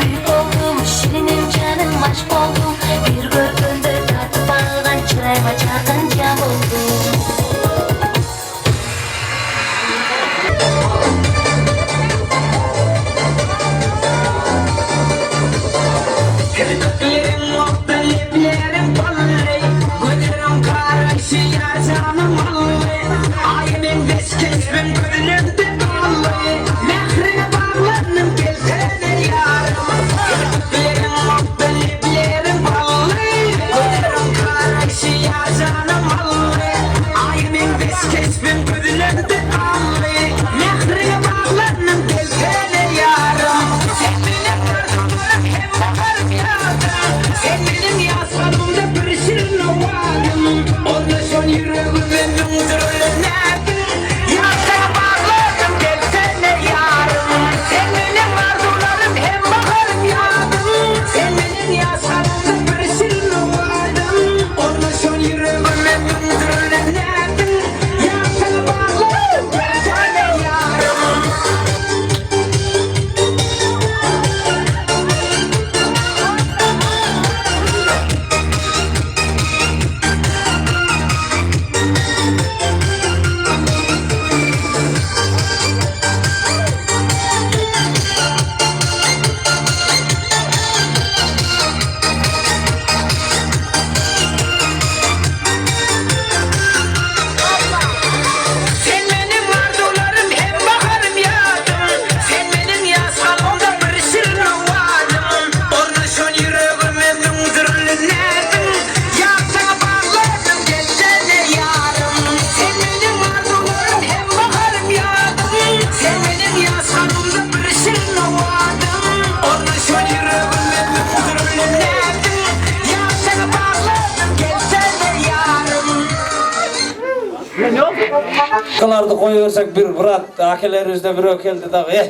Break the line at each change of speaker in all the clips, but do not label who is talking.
Büyük oldum, şirinim canım aşk oldum. Bir görgünde tatlı bağlan, çırayma çağın cam oldum.
Kılardı koyuyorsak bir bırak, akelerimizde bir keldi dağı,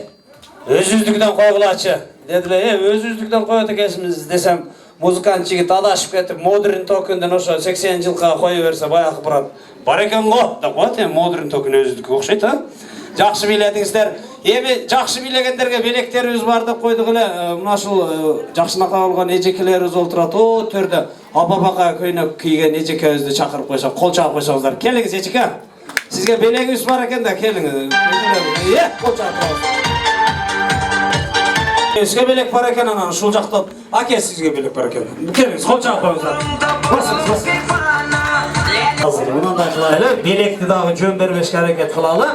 özüzdükten koyulaçı. Dediler, özüzdükten koyuyordu kesimiz desem, muzikant jigit adaşıp ketip, modern token'den oşo 80 yılga koyuverse bayağı bırak. Bar eken go, da koyat, modern token özüzdük okşayt ha. Жақсы биледіңіздер. Жақсы билегендерге белектеріміз барды қойдық эле. Мына шул жакшынака алган эжекелерибиз олтурат. О төрдө апапака көйнөк кийген эжекебизди чакырып койсок, кол чаап койсоңуздар. Келиңиз эжеке. Сизге белегибиз бар экен да, келиңиз. Кол чаап. Сизге белек бар экен, анан ушул жакта аке сизге белек бар экен. Келиңиз, кол чаап коюңуздар. Басыңыз. Азыр мындай кылайлы, белекти дагы жөн бербешке аракет кылалы.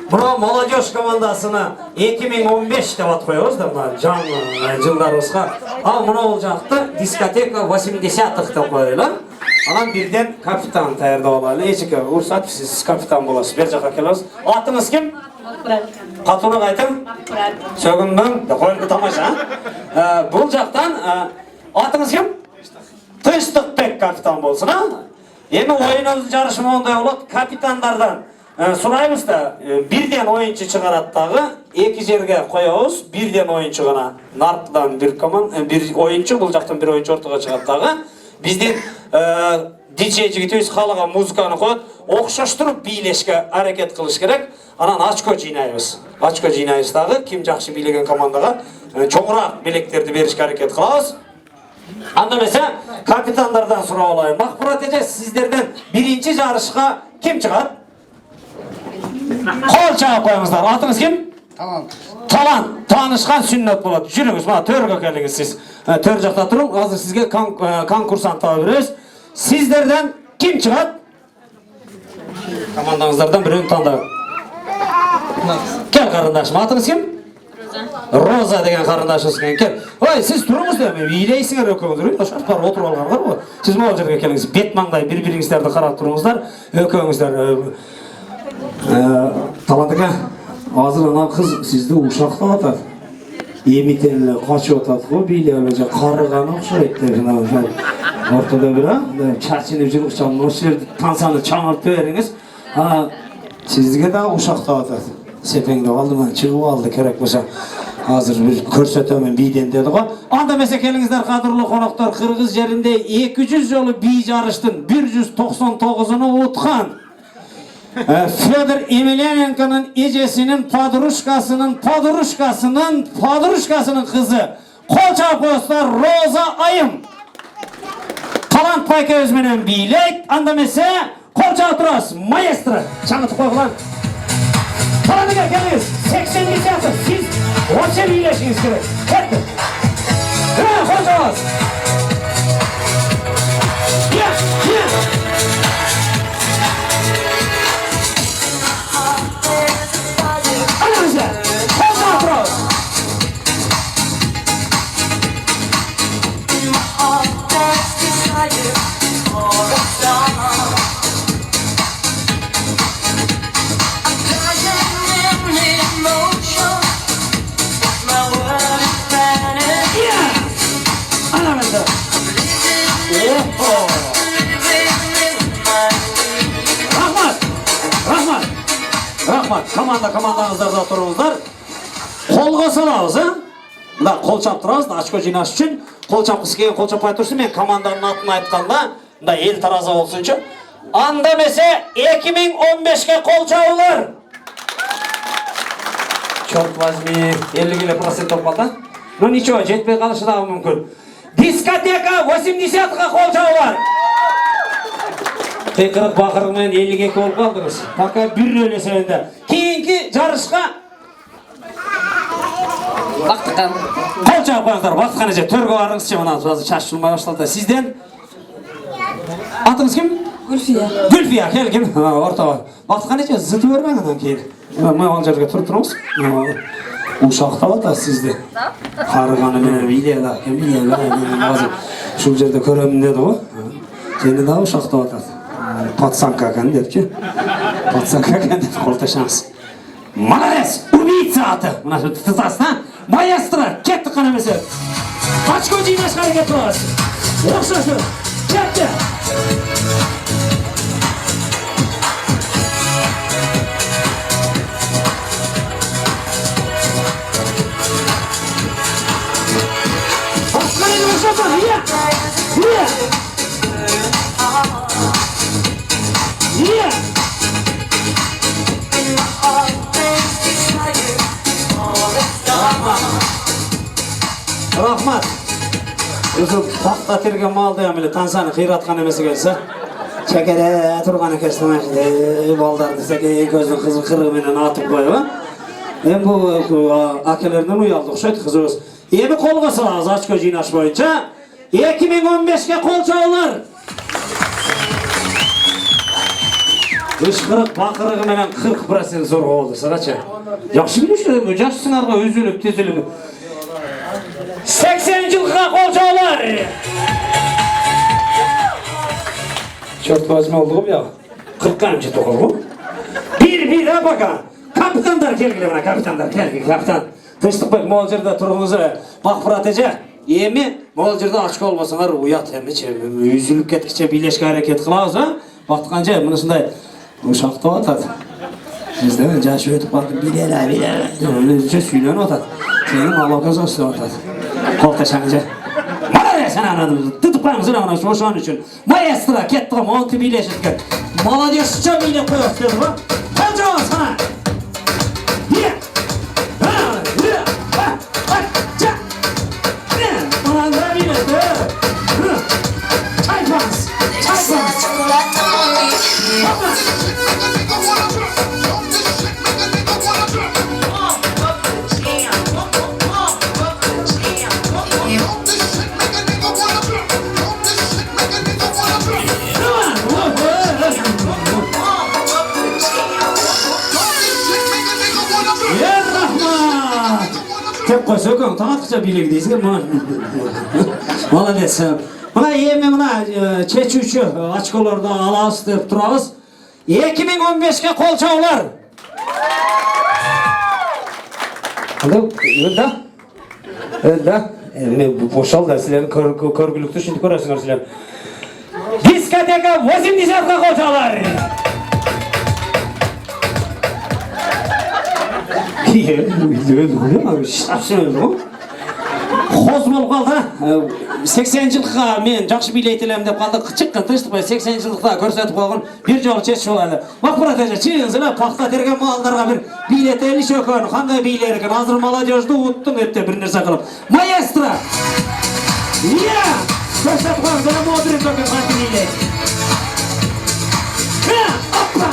Buna молодежь командасына 2015 деп ат коебуз да, мына жаңы жылдарыбызга. Ал мына болжакты дискотека 80-х деп коелу. Анан бирден капитан даярдап алалы. Эчеке, уруксат, сиз капитан болосуз. Бер жака келебиз. Атыңыз ким? Катууну айтам. Сөгүндөн коелду тамаша. Бул жактан атыңыз ким? Тынчтыкбек капитан болсун, а? Эми оюнубуздун жарышы моундай болот. Капитандардан сурайбыз да, бирден оюнчу чыгарат дагы, эки жерге коебуз, бирден оюнчу гана. Нарптан бир оюнчу, бул жактан бир оюнчу ортого чыгат дагы. Биздин диджей жигитибиз каалаган музыканы коет, окшоштуруп бийлешке аракет кылыш керек. Анан очко жыйнайбыз. Очко жыйнайбыз дагы, ким жакшы бийлеген командага чоңураак белектерди беришке аракет кылабыз. Анда эмесе капитандардан сурап алайын. Макбурат эже, сиздерден биринчи жарышка ким чыгат? Kol çağып koyыңыздар. Atыңыз ким? Талан. Tanışkan sünnet болады. Жүріңіз, мына төргө келиңиz siz. Төр жақта тұрың. Азыр сизге конкурсант таба беребиз. Сиздерден ким чыгат? Командаңыздардан бирөөнү тандагын. Кел карындашым, атыңыз ким? Роза деген карындашыбыз экен. Кел. Ой, сиз туруңуз да, бийлейсиңер экөөңүздөр. Ошоп бар отуруп алгандар го. Сиз могул жерге келиңиз. Бет маңдай бири-бириңиздерди карап туруңуздар. Экөөңүздөр Талантыка, азыр ана кыз сизди ушактап атат. Эмителе качып атат го, бийлеп эле карыган окшойт деп жана ошол ортодо бир чачынып жүрүп чам ошол жерди тансаны чаңыртып бериңиз. Сизге дагы ушактап атат. Сепеңдеп алдым, чыгып алды керек болсо. Азыр бир көрсөтөмүн бийден деди го. Анда эмесе келиңиздер кадырлуу коноктор, Кыргыз жеринде 200 жолу бий жарыштын 199-уну уткан Fyodor Emelianenko'nun ejesinin padruşkasının kızı Kol çarpıyorlar Roza Ayım. Talant payka özmenen bilek. Andamese kol çarpıyoruz. Maestro. Çanıtı koyulan. Talanı geliniz. 80 yaptı. Siz orta birleşiniz gerek. Kettir. Kol çarpıyoruz. Anamızda. Kol çarpıyoruz. Anamızda. Oho. Rahmat. Komandanızlarda oturunuzlar. Kolga salağız, ha? Da kol çaptırağız da açko jinaş için. Kol çapkısı keyin kol çapay tursun, men komandanın atını aytqanda, da el taraza olsunçu. Andamese 2015'ke kol çağırlar. Çok vazmi 50% topalda. Ну ничего, жетпей қалышы да мүмкін. Дискотека 80-ға кол чабуулар. Қиқырық бақырығымен 52 болып қалдыңыз. Пока бір өлесенде. Кейінгі жарышқа
Вақтықан.
Қол чабып қойыңыздар. Вақтықан еже төрге барыңыз ше, мына шашылмай башталды. Сізден атыңыз кім?
Гүлфия.
Гүлфия, келгін. Ортаға. Вақтықан еже зыты өрмең анан кейін. Мен ол жерге тұрып тұрыңыз. Ушақта бата сізді. Қарығаны мен билела, Шул жерде көремін деді ғой. Сені да ушақта бата. Пацанка екен деді ке. Пацанка екен деді, қорташаңыз. Молодец! Убийца аты! Мына тұтасына маэстро кетті қанамесе. Очко жинаш қарекет боласыз. Оқшашы. Кетті! Rahmat. Өзі тақта терген малды әмілі тансаны қиратқан емесі келсе. Шәкере тұрған екестің әшінде балдарды сәке көздің қызы қырығыменен атып қойы. Мен бұл әкелерінен ұялды ұқшайды қызы өз. Ебі қолға салағыз очко жинаш бойынша. 2015-ке қол чабуулар. Ышқырық бақырығыменен 40% зор болды. Сағача. Жақсы білуші, жақсыңарға өзіліп, тезіліп. 80 жылға қол чабуулар. Чорт возьми oldu mu ya? 40'a önce dokul bu. Bir de bakın. Kapitanlar kelgili bana, kapitanlar kelgili, kapitan. Tıştık bak, Molcır'da turuğunuzu bakpırat ece. Yemi, Molcır'da açık olmasınlar, uyat hem içe. Üzülüp ketkiçe birleşke hareket kılağız ha. Baktıkanca bunu şunday. Uşakta otat. Siz de caşı ötüp bakın, bilele. Öyle söyleyen otat. Senin alakası olsun otat. Koltaşanca. Молодец, sen anladın. Tutuklarımızın anlaşı şu an için. Maestro kettiğim, montu birleşirken. Молодец'ça bile koyuyor dedi bu. Kocaman sana. Ye. Ye. Çak. Ne? Bana da bile de. Çaypans. Çaypans. Tek koy sökün, tanıttıkça bilgi değilsin. Молодец. Buna yemi buna çeçüçü açkolarda alas deyip durağız. 2015'ke kol çağılar. Öldü. Öldü. Boşal da sizlerin körgülüktür şimdi görürsünüz sizler. Diskoteka 80'ga kol çağılar. Öldü. Şapşın öldü mu? Qoz болып қалды. 80 жылға мен жақсы билет елем деп қалды. Шыққан тыныштықпай 80 жылдықта көрсетіп қойған бір жол шешіп олады. Мақпырат әже, чиыңызына пақта терген малдарға бір билет еліш өкен, қандай билер екен. Азыр молодежді ұттың өтте бір нәрсе қылып. Маэстро! Көрсетіп қойған, зәлі модырын көкен қанты билет. Опа!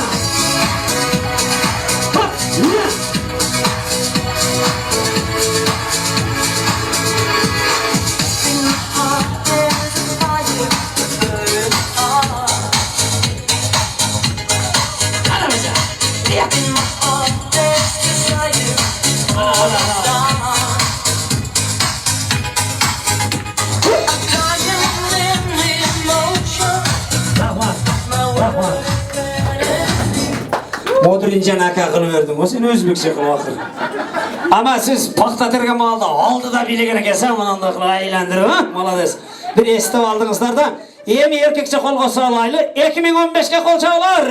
Modrincan aka qilib berdim. O sen o'zbekcha qilib oxir. Ama siz paxta tergan malda oldida bilagan ekansan, bunday qilib aylantirib, ha? Молодец. Bir esitib oldingizlar da, emi erkekcha qo'lga solayli 2015 ga qo'lchalar.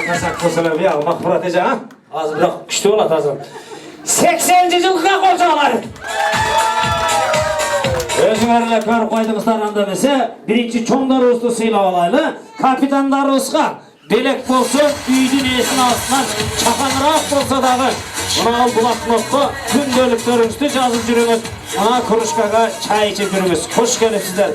Qasak qo'salar, ya, Maqfurat aka, ha? Hozir biroq kuchli bo'ladi hozir. 80-yilga qo'lchalar. Özgürler ko'rib qo'ydingizlar anda desa, birinchi cho'ngdarimizni siylab olayli. Kapitanlarimizga belek bo'lsin, uyning esini ostdan chaqanroq bo'lsa dağı. Mana bulaqmoqqa kundalik yazıp yürüngüz. Ana Kuruşkaga çay içip yürüngüz. Hoş gelipsizler.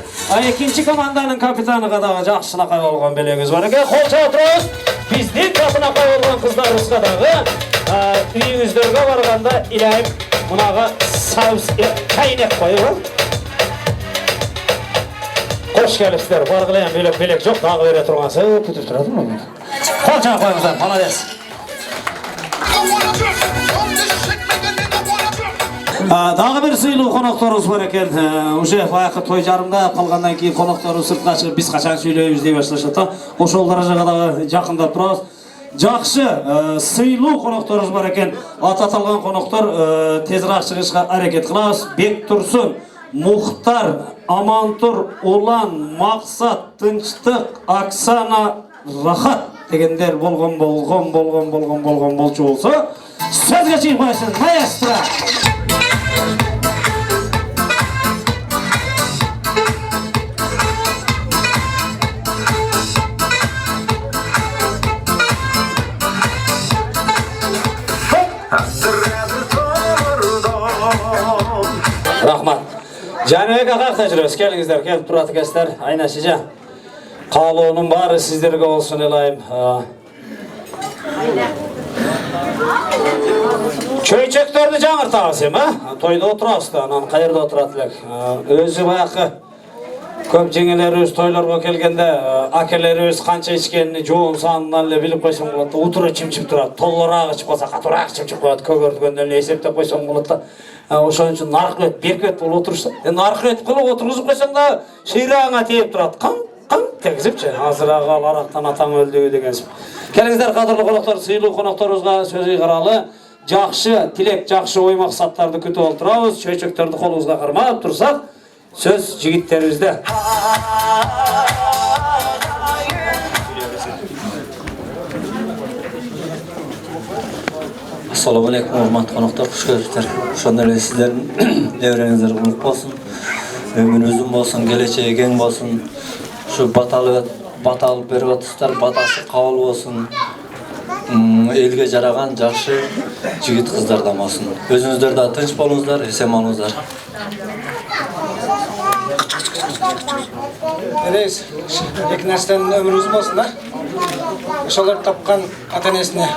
İkinci komandanın kapitanı kadar жақшылыққа olgan belemiz var. Қолша отырыңыз. Bizning kapınaqa olgan kızlarımız kadar. Үйіңіздерге барғанда ilahim bunağa çaynek koyuyor. Hoş gelipsizler. Bargılayan belek жоқ, dağı vere turması kütüp turады mı? Қолша koyыңızlar. Молодец. Дағы бір сыйлы қонақтарымыз бар екен. Уже баяғы той жарымда қалғаннан кейін қонақтарымыз сыртқа шығып біз қашан сөйлейміз дей башлашады. Ошол даражаға жақындап тұрабыз. Жақсы сыйлы қонақтарымыз бар екен. Аты аталған қонақтар тезірек шығышқа әрекет қыламыз. Бектұрсын, Мұхтар, Амантұр, Улан, Мақсат, Тынчтық, Оксана, Рахат дегендер болған болчу болса, сөзге шығып қойсын, маэстро! Рахмат. Жаныбек аға жүрөз, келіңіздер, келіп тұраты кәстер, айнашыжа. Қалуының бары сіздерге olsun елайым. Чөйчектерді жаңыртағыз ем, тойда отырасызды, анан қайырда отыратылық. Өзі баяқы көп жеңелері өз тойларға келгенде, әкелері өз қанша ішкенini жоғын санынан біліп қойсан болады. Утыры чимчіп тұрады, толларақ ішіп қойса, қатырақ чимчіп қойады, көгердігендеріне есептеп қойсан болады. Ошон үчүн нарық өт, беркет болып отырса. Нарық өт қылып отырғызып қойсан да, шираңа тейіп тұрады. Қым тегізіпші, азыр ағал арақтан атаң өлді дегенсіп. Келіңіздер қадырлы қонақтар, сыйлы қонақтарымызға сөзі қаралы. Жақшы, тілек, жақшы ой мақсаттарды күтіп отырабыз. Чөйчектерді қолыңызға қармап тұрсақ, сөз жігіттерімізде.
Assalamu alaikum, hormatly qonaqlar, xush kelipsizler. Ошондой эле сиздердин небереңиздер улук болсун, өмүр uzun болсун, келечеги кең болсун. Şu batалы берип атасыздар, батасы кабыл болсун. Элге жараган жакшы жигит кыздардан болсун. Өзүңүздөр да тынч болуңуздар, эсен болуңуздар.
Reis, iki нәрседен өмір uzun болсын да. Ошолор тапқан ата-энесине,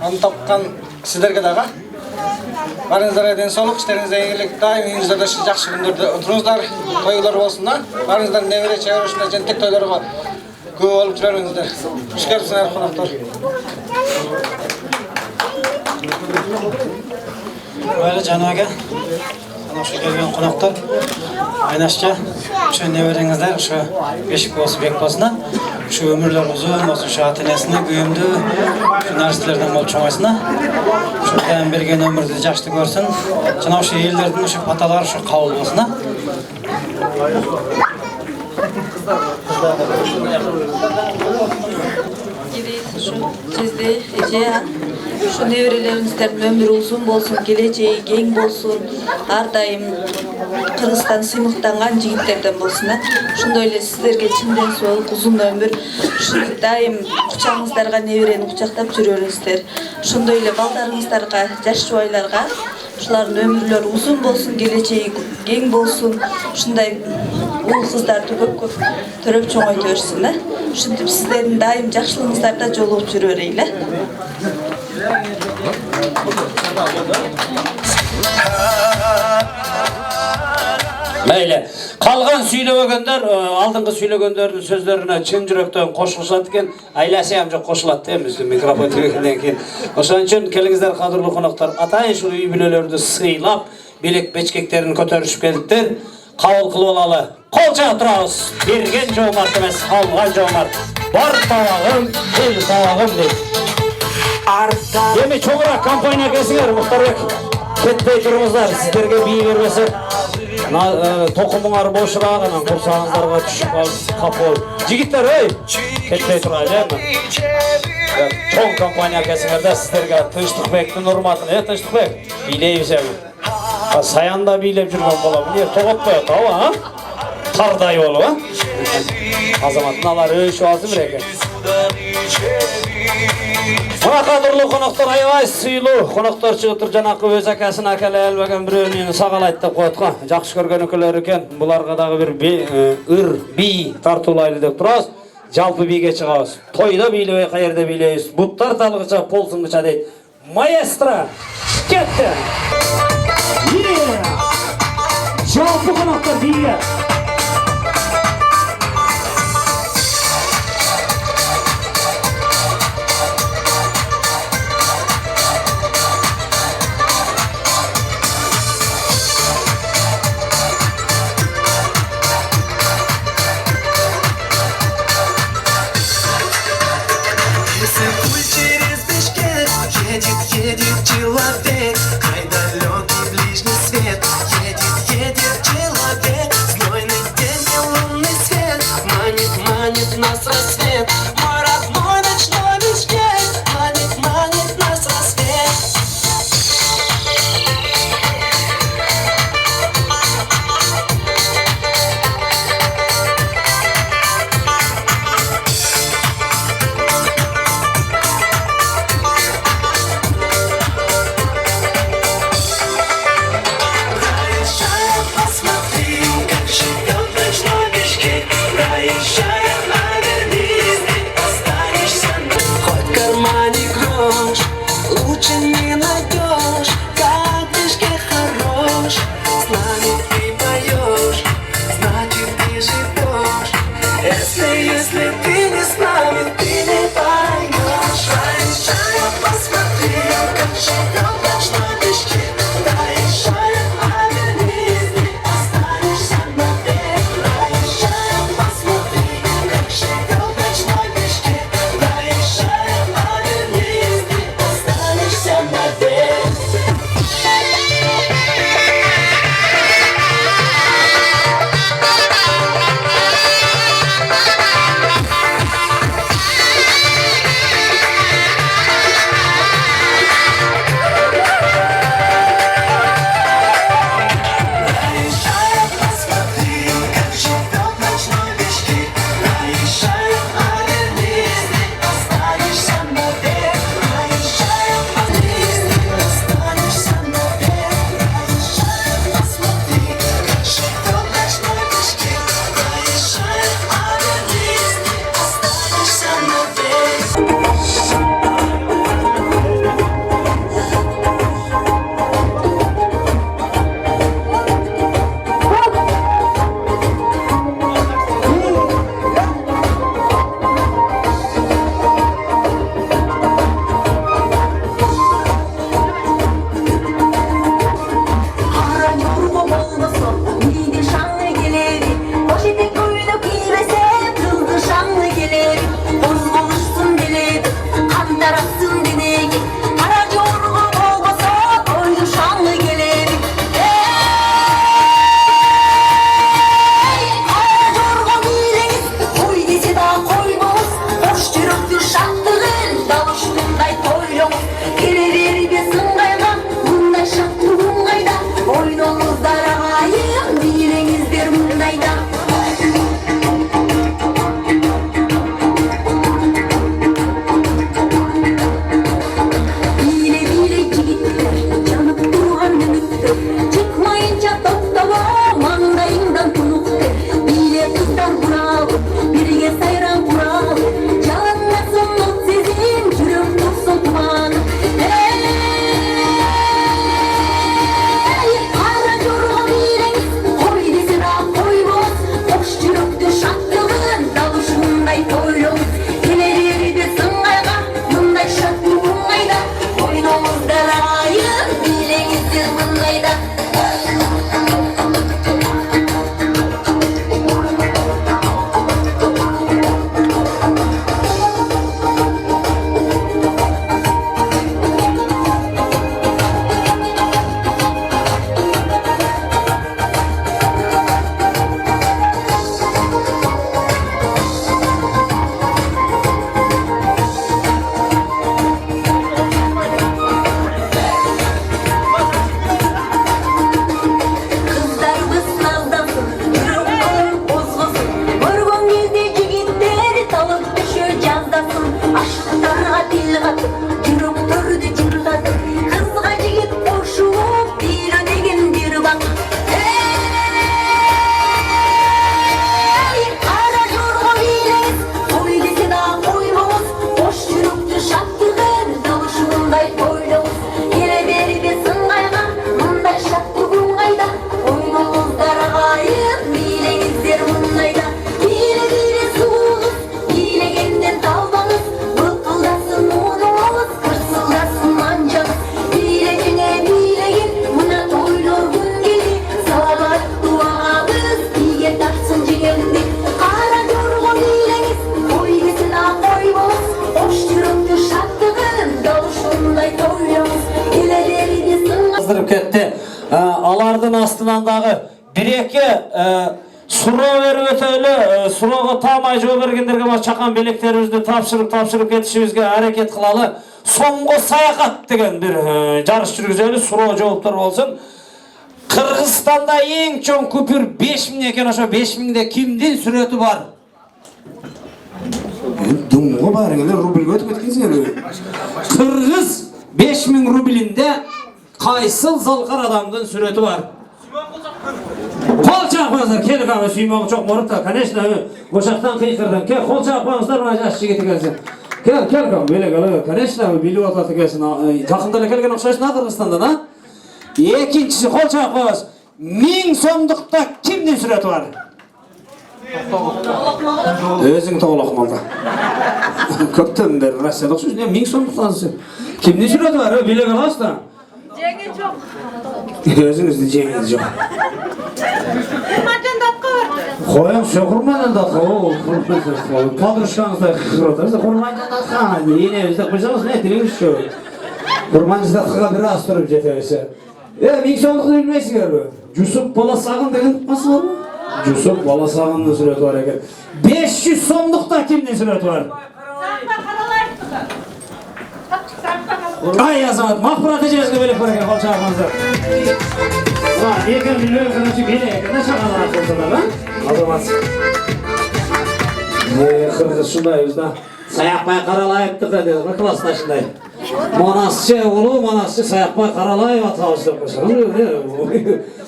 аны тапқан сіздерге дағы. Барыңыздар денсаулық, іштеріңізде игілік, дайым үйіңіздерде жақсы күндерде отырыңыздар, тойлар болсын да. Барыңыздар небере чайырышында жентек тойларға көп олып жүреріңіздер. Қош келіпсіңдер қонақтар. Böyle Canıvaga, şu gelgen konaklar, aynaşça, şu neverenizler, şu beşik olsun, bek olsun, şu ömürler uzun olsun, şu ata-enesine güyümdü, şu narsilerden bol çoğaysına, şuradan bergen ömürde жақсы görsün, Canıva şu ellerden şu patalar, şu kavul olsun.
Sizde, Şu nevrelerimizden ömrü uzun bolsun, geleceği keng bolsun. Har daim Kırgızstan sıymıktangan jigitlerden bolsun. Şunda öyle sizlerge çimden soğuk, uzun ömür. Şu daim kuchağınızlarga nevreni kuchaqtap жүрөрүңүздөр. Şunda öyle baldarыңыздарга, жаш жубайларга şuların ömürleri uzun bolsun, geleceği keng bolsun. Şunday uul kızlardı көп төрөп чоңойто берсин. Şuntip sizlerin daim жакшылыгыңыздарда жолугуп жүрө берейли.
Meyle. Kalgan süylөгөндөр, алдыңғы süylөгөндөрдүн сөздөрүнө чын жүрөктөн кошулушат экен. Айласы ham жок кошулат эмизди микрофон тигенден кийин. Ошон үчүн келиңиздер кадырлуу коноктор. Атайын ушул үй бүлөлөрдү сыйлап, белек бечкектерин көтөрүшүп келиптир. Кабыл кылып алалы. Кол жаап турабыз. Берген жоомарт эмес, алган жоомарт. Бар табагым, эл табагым дейт. Эми чоңураак компания келсиңер, Муктарбек. Кетпей туруңуздар, сиздерге бий бербесек. Токумуңар бошураак анан курсагыңыздарга түшүп капол. Жигиттер, эй! Кетпей турайлы, чоң компания келсиңер да сиздерге Тынчтыкбектин урматына, Тынчтыкбек, бийлейбиз эми. Саянда бийлеп жүргөн болом. Эмне тоготпой атабы, а? Тардай болуп, а? Азаматтын алар өшүп азыр экен. Мына кадырлуу коноктор, аябай сыйлуу коноктор чыгып жанакы өз акасын акалай албаган бирөөнү сагалайт деп коет го. Жакшы көргөн өкөлөр экен. Буларга дагы бир ыр бий тартуулайлы деп турабыз. Жалпы бийге чыгабыз. Тойда бийлебей, каерде бийлейбиз. Буттар талгыча, полсунгуча дейт. Маэстро! Кетти! Жалпы коноктор бийге.
Едет человек, край далекий ближний свет. Едет человек, злой
атын астынан дагы 1-2 суроо берип өтөлү. Суроого таамай жооп бергендерге баш чакан белектерибизди тапшырып кетишибизге аракет кылалы. Соңго саякат деген бир жарыш жүргүзөлү. Суроо жооптор болсун. Кыргызстанда эң чоң күпүр 5000 экен. Ошо 5000де кимдин сүрөтү бар? Думго бар эле рубльге өтүп кеткенсиңер. Кыргыз 5000 рублинде кайсыл залкар адамдын сүрөтү бар? Кол чапыңыздар, келик аба сүймөгү чок мурутта, конечно, ошактан кыйкырдым. Кел, кол чапыңыздар, мына жаш жигит экенсиң. Кел, белек алып, конечно, билип атат экенсиң. Жакында эле келген окшойсуң Кыргызстандан, а? Экинчиси, кол чапыңыз. 1000 сомдукта кимдин сүрөтү бар? Өзүң тоголок молда. Көптөн бери Россияда окшойсуң, 1000 сомдуктан кимдин сүрөтү бар? Билек аласыз да?
Жеңи жок.
Өзүңүздүн жеңиңиз жок.
Курманжандатка барды.
Коем şu Курманжандатка, подружкаңыздай кырып Курманжандатка, энебизде койсоңуз не тилиңиз şu. Курманжандаткага бир аз туруп жетебиз. 1000 сомдукту билбейсиңерби? Жусуп Баласагын деген тукмасыңарбы? Жусуп Баласагындын сүрөтү бар экен. 500 сомдукта кимдин сүрөтү бар? Ay Azat, mahfurat ecezge belek var ekan, kol çağırmanızlar. Eker bilmem kanışı belek ekan da çağırlar atılsalar, ha? Azamaz. Kırgız şunday bizde. Sayakbay Karalayıptık dedi, klasda şunday. Manasçı ulu, Manasçı Sayakbay Karalayıp atavıştırıp koşalım.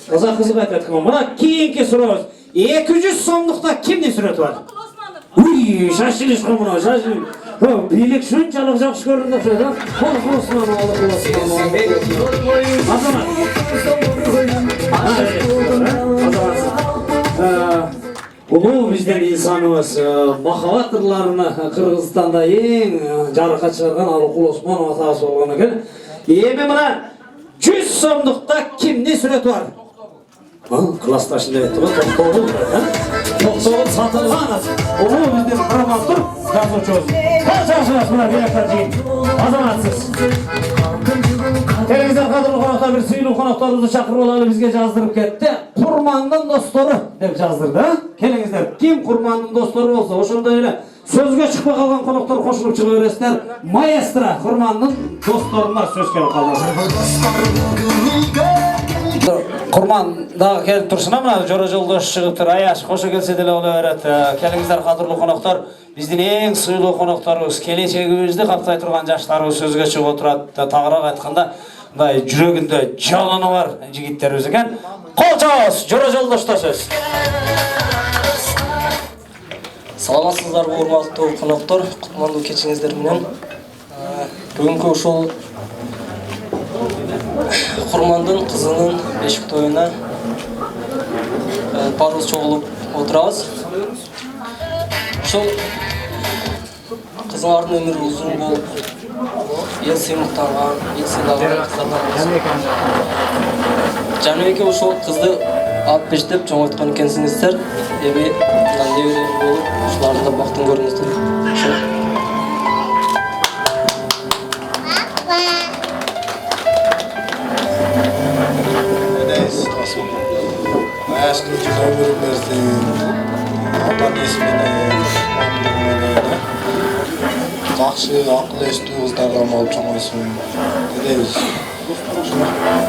Kazak kızı etmedik ama. Buna kiyinki soruyoruz. 200 somlukta kimdin süreti var? Uy, şaşırış kumuna, şaşırış. Bilik şunçalık жақсы көрінді сөйді. Осман оğlu Азамат. Улуу бизден инсаныбыз махаббат ырларына Кыргызстанда эң жарыкка чыгарган Алыкул Осмонов атабыз болгон экен. Эми мына 100 сомдукта кимдин сүрөтү бар? Классташында айтты ғой, тоқтоғыл сатылған Улуу бізден драматург жазуучубуз. Қаншашыңыз мына билеттер жиын. Азаматсыз. Келіңіздер кадрлы қонақта бір сыйлуу қонақтарымызды шақырып алалы бізге жаздырып кетті. Курмандын достору деп жаздырды. Келіңіздер, ким Курмандын достору болса, ошондой эле сөзгө чыкпай калган коноктору кошулуп чыга бересиздер. Маэстро Курмандын досторуна сөз келип калды. Курман дагы келип турсун, мына жора жолдош чыгыптыр. Аяш кошо келсе деле боло берет. Келиңиздер кадырлуу коноктор. Биздин эң сыйлуу конокторубуз, келечегибизди каптай турган жаштарыбыз сөзгө чыгып отурат. Тагыраак айтканда, мындай жүрөгүндө жалыны бар жигиттерибиз экен. Кол чабыңыз, жора жолдошто сөз.
Саламатсыздарбы, урматтуу коноктор, кутмандуу кечиңиздер менен. Бүгүнкү ушул Курмандын кызынын бешик тоюна баарыбыз чогулуп отурабыз. Ушул кызыңардын өмүрү узун болуп, эл сыймыктанган, эл сыйлаган кыздардан болсун. Жаныбекке ушул кызды алып бештеп чоңойткон экенсиңиздер. Эми мындан небелер болуп, ушуларды да бактын көрүңүздөр.
Aşkınca ömür versin. Atan esmini, жақсы ақыл естүү кыздардан болуп чоңойсун. Дейбиз.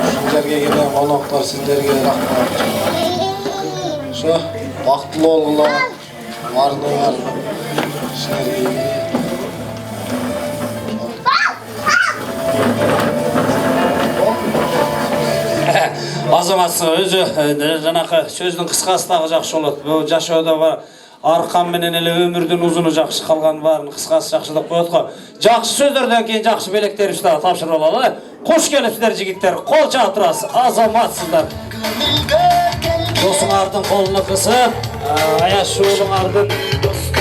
Сиздерге келген коноктор сиздерге рахмат. Ошо бактылуу болгула, бардыгыңар силерге.
Азаматсыз өзү жанакы сөздүн кыскасы дагы жакшы болот. Бул жашоодо бар аркам менен эле өмүрдүн узуну жакшы, калган баарын кыскасы жакшы деп коет го. Жакшы сөздөрдөн кийин жакшы белектерибизди дагы тапшырып алалы. Кош келипсиздер жигиттер, кол чаап турасыз. Азаматсыздар. Досуңардын колуна кысып, аяш уулуңардын,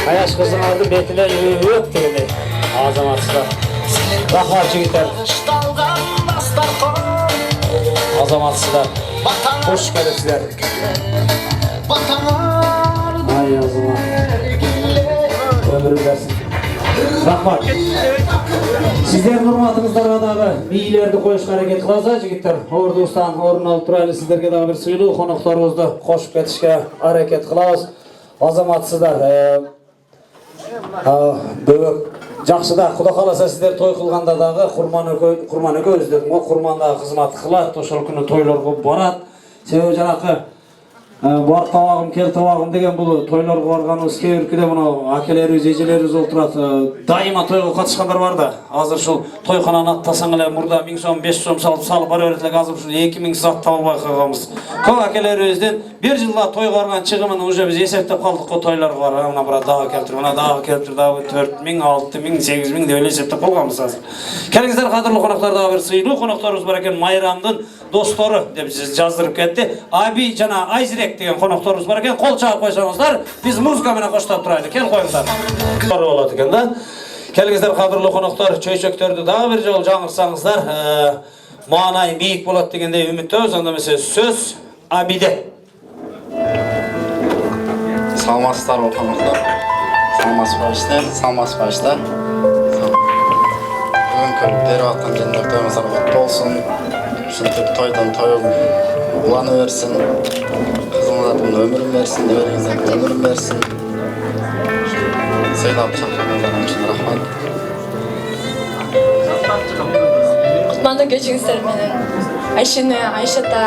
аяш кызыңардын бетине өп дегендей. Азаматсыздар. Рахмат жигиттер. Азаматсыздар. Хош келипсиздер. Ай Азамат. Ömrü versin. Рахмат. Сіздердің урматыңыздарға дағы бийлерді қойышқа әрекет қыласа, жігіттер. Ордустан орын алып тұрайлы, сіздерге дағы бір сыйлы қонақтарыңызды қошып кетішке әрекет қылабыз. Азаматсыздар. Бөбек жақшыда, Құда қаласа сіздер той қылғанда дағы құрман өке өздердің құрмандағы қызмат қылады, ошол күні тойларға барады. Себебі жаңағы бар тавағым, кел тавағым деген бұл тойларға барғанымыз кейбіркіде мұны әкелеріміз, ежелеріміз олтырады. Дайыма тойға қатысқандар бар да. Азыр шул тойхананы аттасаң эле мурда 1000 сом, 500 сом салып бара берет элек, азыр шул 2000 сом таба албай калганбыз. Көп әкелерибизден бир жылда тойга барган чыгымын уже биз эсептеп калдык го, тойларга бар. Мына бара дагы келтир, мына дагы келтир, дагы 4000, 6000, 8000 деп эле эсептеп калганбыз азыр. Келиңиздер, кадырлуу конокторду, дагы бир сыйлуу конокторубуз бар экен, Майрамдын достору деп жаздырып кетти. Аби жана Айзирек деген конокторубуз бар экен. Кол чаап койсоңуздар, биз музыка менен коштоп турайлы. Кел коюңдар. Болот экен да. Келиңиздер, кадырлуу коноктор, чөйчөктөрдү дагы бир жолу жаңырсаңыздар, маанай бийик болот дегендей үмүттөбүз. Анда эмесе сөз Абиде.
Саламатсыздарбы коноктор? Саламатсызбы? Бүгүнкү берип аткан жендер тойуңуздар куттуу болсун. Ушинтип тойдон той улана берсин. Кызыңыздардын өмүрүн берсин, небериңиздердин өмүрүн берсин. Сыйлап чакырганыңыздар үчүн рахмат.
Кутмандуу кечиңиздер менен Айшени, Айшата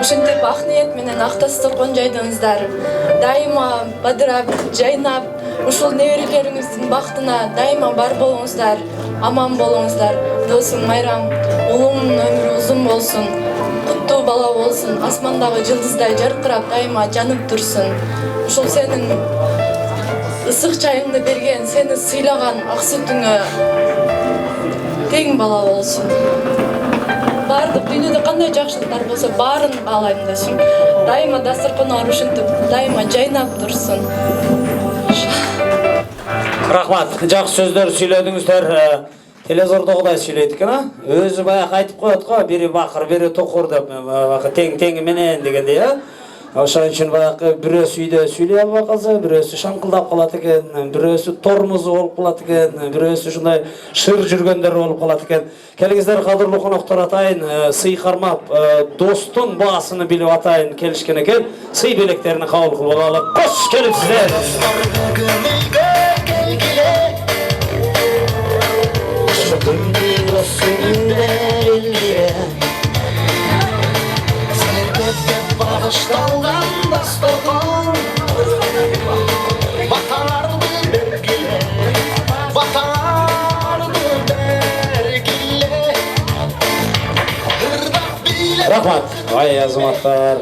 ушинтип ак ниет менен ак дасторкон жайдыңыздар. Дайыма бадырап, жайнап, ушул неберелериңиздин бактына дайыма бар болуңуздар, аман болуңуздар. Досум Майрам, улуңдун өмүрү узун болсун, куттуу бала болсун, асмандагы жылдыздай жаркырап дайыма жанып турсун. Ушул сенин ысык чайыңды берген, сени сыйлаган ак сүтүңө тең бала болсун. Бардык дүйнөдө кандай жакшылыктар болсо баарын каалайм десим. Дайыма дасторкону ушинтип, дайыма жайнап турсун.
Рахмат, жакшы сөздөр сүйлөдүңүздөр. Телезордогудай сүйлөйт экен, а? Өзү баягы айтып коет го, бири бакыр, бири токур деп, тең менен дегендей, а? Ошон үчүн баягы бирөөсү үйдө сүйлөй албай калса, бирөөсү шаңкылдап калат экен, бирөөсү тормузу болуп калат экен, бирөөсү ушундай шыр жүргөндөр болуп калат экен. Келиңиздер, кадырлуу коноктор, атайын сый кармап, достун баасыны билип атайын келишкен экен. Сый белектерин кабыл кылып алалы. Кош келипсиздер.
Bağışlangan dastorkon Vatanardı bergile Vatanardı bergile
Рахмат, ай азаматтар.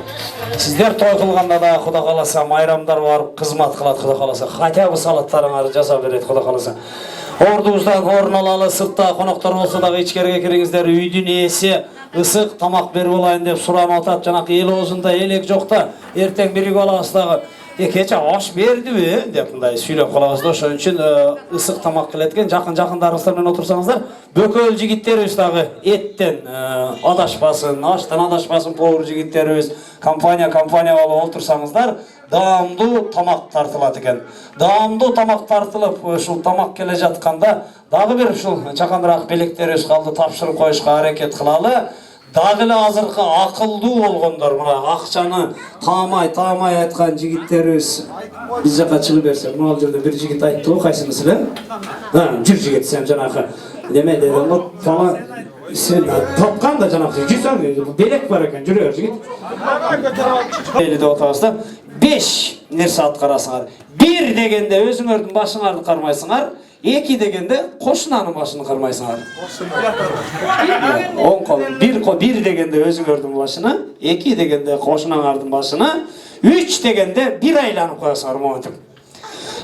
Сиздер той кылганда да Куда кааласа майрамдар барып кызмат кылат, Куда кааласа. Хотя бы салаттарыңарды жасап берет, Куда кааласа. Ордубуздан орун алалы, сыртта коноктор болсо дагы ичкерге кириңиздер. Үйдүн ээси ысык тамак берип алайын деп суранып атат. Жанакы эл оозунда элек жокта, эртең бирип алабыз дагы. Кече аш бердиби деп мындай сүйлөп калабыз да. Ошон үчүн ысык тамак келет экен. Жакындарыңыздар менен отурсаңыздар, бөкөл жигиттерибиз дагы эттен адашпасын, аштан адашпасын, повар жигиттерибиз компания болуп отурсаңыздар, даамдуу тамак тартылат экен. Даамдуу тамак тартылып, ушул тамак келе жатканда дагы бир ушул чакандыраак белектерибиз калды, тапшырып коюшка аракет кылалы. Дагы эле азыркы акылдуу болгондор, мына акчаны таамай айткан жигиттерибиз биз жака чыгып берсе, мына жерде бир жигит айтты го, кайсынысы эле? Жүр жигит сен жанакы неме дедим го, фалан сен тапкан да жанакы жүзөң белек бар экен, жүрөр жигит. Эле деп атабыз да. 5 нерсе аткарасыңар. 1 дегенде өзүңөрдүн башыңарды кармайсыңар. 2 дегенде кошунанын башын кармайсыңар. Оң кол. 1 дегенде өзүңөрдүн башына, 2 дегенде кошунаңардын башына, 3 дегенде бир айланып коесуңар моментип.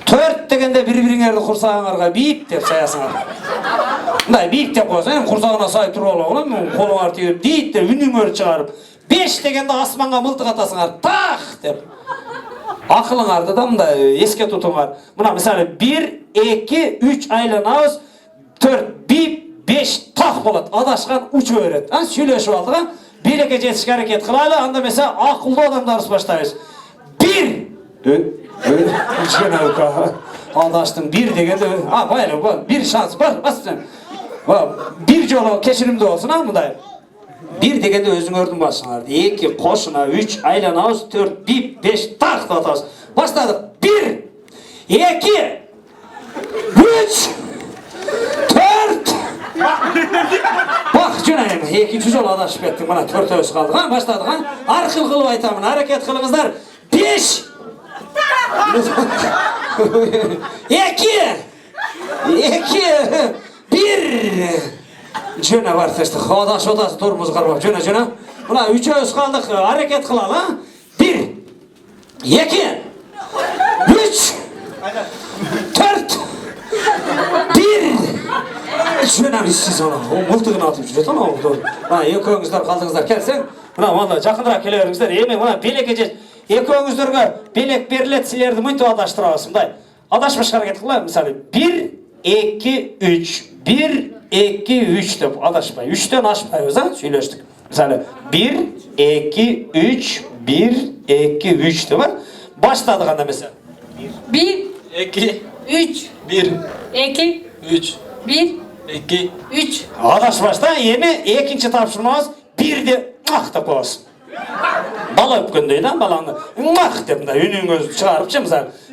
4 дегенде бири-бириңерди курсагыңарга бийип деп саясыңар. Мындай бийип деп коесуң, курсагына сай туруп алып, колуңар тийип, дейт деп үнүңөрдү чыгарып. 5 дегенде асманга мылтык атасыңар, так деп. Акылыңарды да мындай эске тутуңар. Мына мисалы 1, 2, 3 айланабыз, 4 бип, 5 так болот. Адашкан учу берет. Сүйлөшүп алдык, белекке жетишке аракет кылалы. Анда эмесе акылдуу адамдарыбыз баштайбыз. 1 Adaştın bir degende, bayram var, bir şans var, basın. Bir jolo keşirimde olsun ha mıday. Bir degende özün ördün başına. 2 koşuna, 3 aylanağız, 4 bip, 5 tak atağız. Başladık. 1 2 3 4 Bak cüneyim, 2 jolo adaşıp ettim bana 4 öz kaldık ha başladık ha. Arkıl kılıp aytamın, hareket kılыңızlar. 5 2 1 Cöne var teştik. Adaş odası turumuz karma. Cöne. Buna 3 öz kaldık. Hareket kılalım ha. 1 2 3 4 1 Cöne işsiz ola. O multuğunu atıp cüret ona oldu. Buna ekönüzler kaldığınızlar kelsen. Buna valla jakındırak keleriңiздер. Emin buna belek ece. Ekönüzlerge belek berilet silerdi müntu adaştırasın day. Adaşmış hareket kılalım. Misali 1 2 3 1 2 3 dep adaşpay. 3'ten aşmayız ha söyleştik. Misali 1 2 3 1 2 3 dep başladık anda mesela.
1
2
3
1
2
3
1
2
3
Adaş başta yemi ikinci tapşırmamız bir de dep olsun. Bala öpkündeyden balanı mah dep de ününüzü çıkarıp